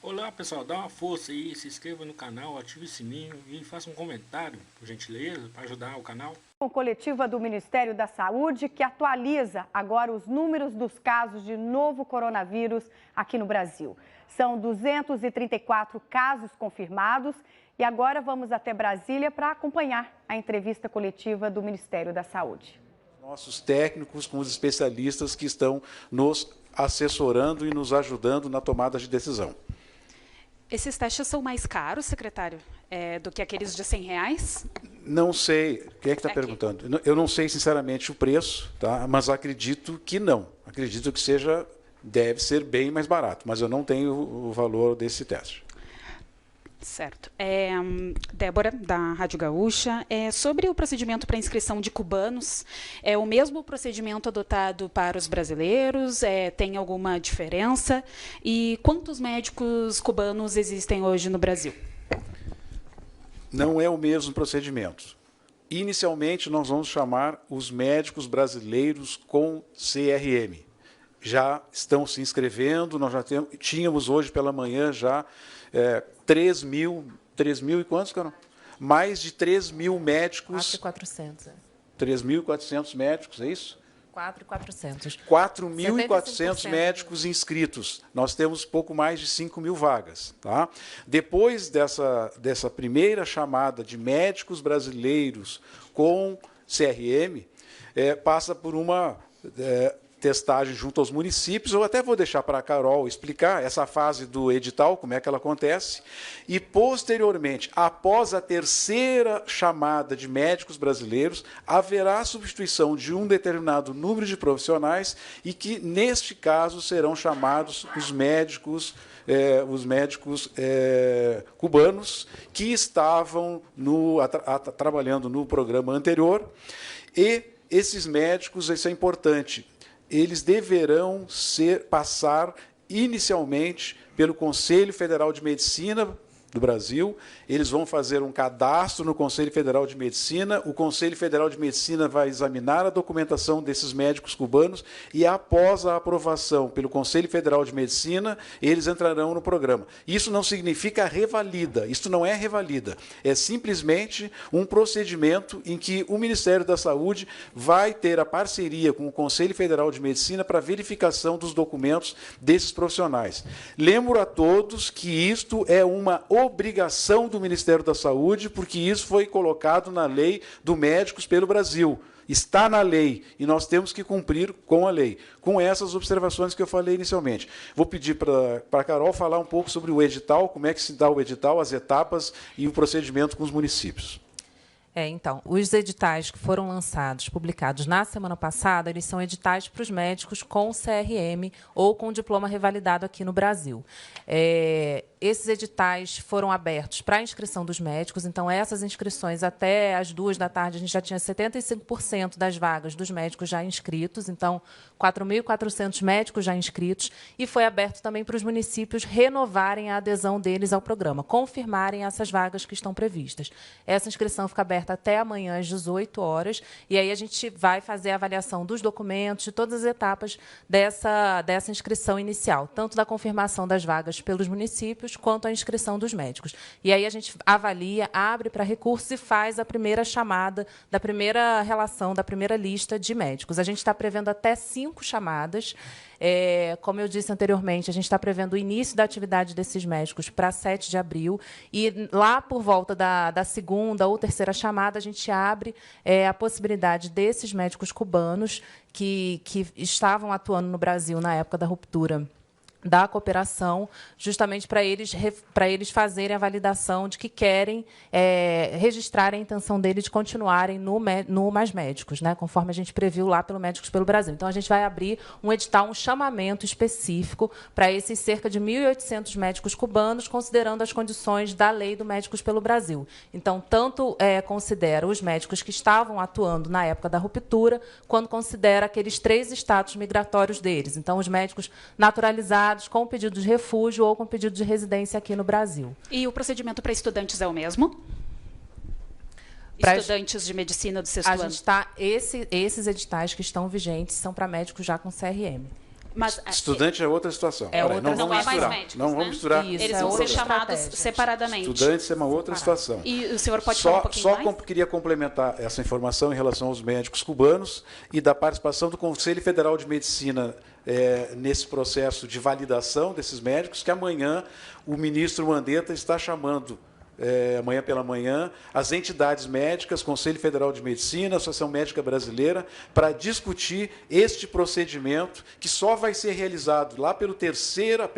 Olá pessoal, dá uma força aí, se inscreva no canal, ative o sininho e faça um comentário, por gentileza, para ajudar o canal. Com coletiva do Ministério da Saúde que atualiza agora os números dos casos de novo coronavírus aqui no Brasil. São 234 casos confirmados e agora vamos até Brasília para acompanhar a entrevista coletiva do Ministério da Saúde. Nossos técnicos, com os especialistas que estão nos assessorando e nos ajudando na tomada de decisão. Esses testes são mais caros, secretário, do que aqueles de R$ 100? Não sei, quem é que está perguntando? Eu não sei, sinceramente, o preço, tá? Mas acredito que não. Acredito que deve ser bem mais barato, mas eu não tenho o valor desse teste. Certo. Débora, da Rádio Gaúcha. Sobre o procedimento para inscrição de cubanos, é o mesmo procedimento adotado para os brasileiros? Tem alguma diferença? E quantos médicos cubanos existem hoje no Brasil? Não é o mesmo procedimento. Inicialmente, nós vamos chamar os médicos brasileiros com CRM. Já estão se inscrevendo, nós já tínhamos hoje pela manhã já 3 mil e quantos, Carol? Mais de 3 mil médicos. 4.400. 3.400 médicos, é isso? 4.400. 4.400 médicos inscritos. Nós temos pouco mais de 5 mil vagas. Tá? Depois dessa primeira chamada de médicos brasileiros com CRM, passa por uma testagem junto aos municípios. Eu até vou deixar para a Carol explicar essa fase do edital, como é que ela acontece, e, posteriormente, após a terceira chamada de médicos brasileiros, haverá a substituição de um determinado número de profissionais e que, neste caso, serão chamados os médicos cubanos que estavam trabalhando no programa anterior. E esses médicos, isso é importante, eles deverão passar inicialmente pelo Conselho Federal de Medicina do Brasil. Eles vão fazer um cadastro no Conselho Federal de Medicina. O Conselho Federal de Medicina vai examinar a documentação desses médicos cubanos e, após a aprovação pelo Conselho Federal de Medicina, eles entrarão no programa. Isso não significa revalida, isso não é revalida. É simplesmente um procedimento em que o Ministério da Saúde vai ter a parceria com o Conselho Federal de Medicina para verificação dos documentos desses profissionais. Lembro a todos que isto é uma obrigação do Ministério da Saúde, porque isso foi colocado na Lei do Médicos pelo Brasil. Está na lei e nós temos que cumprir com a lei, com essas observações que eu falei inicialmente. Vou pedir para a Carol falar um pouco sobre o edital, como é que se dá o edital, as etapas e o procedimento com os municípios. Então, os editais que foram lançados, publicados na semana passada, eles são editais para os médicos com CRM ou com diploma revalidado aqui no Brasil. Esses editais foram abertos para a inscrição dos médicos, então essas inscrições até às 14h a gente já tinha 75% das vagas dos médicos já inscritos, então 4.400 médicos já inscritos, e foi aberto também para os municípios renovarem a adesão deles ao programa, confirmarem essas vagas que estão previstas. Essa inscrição fica aberta até amanhã às 18h, e aí a gente vai fazer a avaliação dos documentos, de todas as etapas dessa inscrição inicial, tanto da confirmação das vagas pelos municípios, quanto a inscrição dos médicos. E aí a gente avalia, abre para recursos e faz a primeira chamada da primeira relação, da primeira lista de médicos. A gente está prevendo até 5 chamadas. Como eu disse anteriormente, a gente está prevendo o início da atividade desses médicos para 7 de abril, e lá por volta da segunda ou terceira chamada, a gente abre a possibilidade desses médicos cubanos que estavam atuando no Brasil na época da ruptura da cooperação, justamente para eles fazerem a validação de que querem registrar a intenção deles de continuarem no Mais Médicos, né, conforme a gente previu lá pelo Médicos pelo Brasil. Então, a gente vai abrir um edital, um chamamento específico para esses cerca de 1.800 médicos cubanos, considerando as condições da lei do Médicos pelo Brasil. Então, tanto considera os médicos que estavam atuando na época da ruptura, quanto considera aqueles 3 status migratórios deles. Então, os médicos naturalizados, com pedido de refúgio ou com pedido de residência aqui no Brasil. E o procedimento para estudantes é o mesmo? Estudantes de medicina do 6º ano? Esses editais que estão vigentes são para médicos já com CRM. Mas Estudante é outra situação. É outra não vamos não é mais misturar. médicos, Não né? vamos misturar. Isso, eles é vão ser outra chamados estratégia. separadamente. Estudantes é uma outra situação. E o senhor pode falar um pouquinho mais? Queria complementar essa informação em relação aos médicos cubanos e da participação do Conselho Federal de Medicina nesse processo de validação desses médicos, que amanhã o ministro Mandetta está chamando, amanhã pela manhã, as entidades médicas, Conselho Federal de Medicina, Associação Médica Brasileira, para discutir este procedimento, que só vai ser realizado lá pela terceira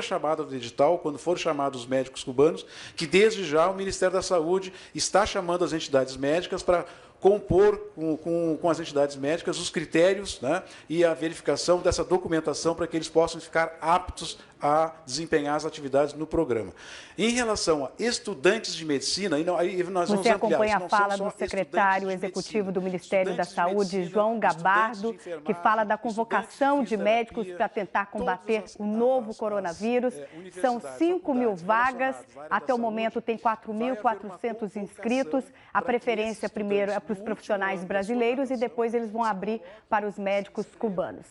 chamada do edital, quando forem chamados os médicos cubanos, que desde já o Ministério da Saúde está chamando as entidades médicas para compor com as entidades médicas os critérios, né, e a verificação dessa documentação para que eles possam ficar aptos a desempenhar as atividades no programa. Em relação a estudantes de medicina, aí nós vamos Você acompanha ampliar, a fala do secretário executivo do Ministério da Saúde, João Gabardo, que fala da convocação de médicos para tentar combater o novo coronavírus. São 5.000 vagas, até o momento tem 4.400 inscritos. A preferência primeiro é para os profissionais brasileiros e depois eles vão abrir para os médicos cubanos.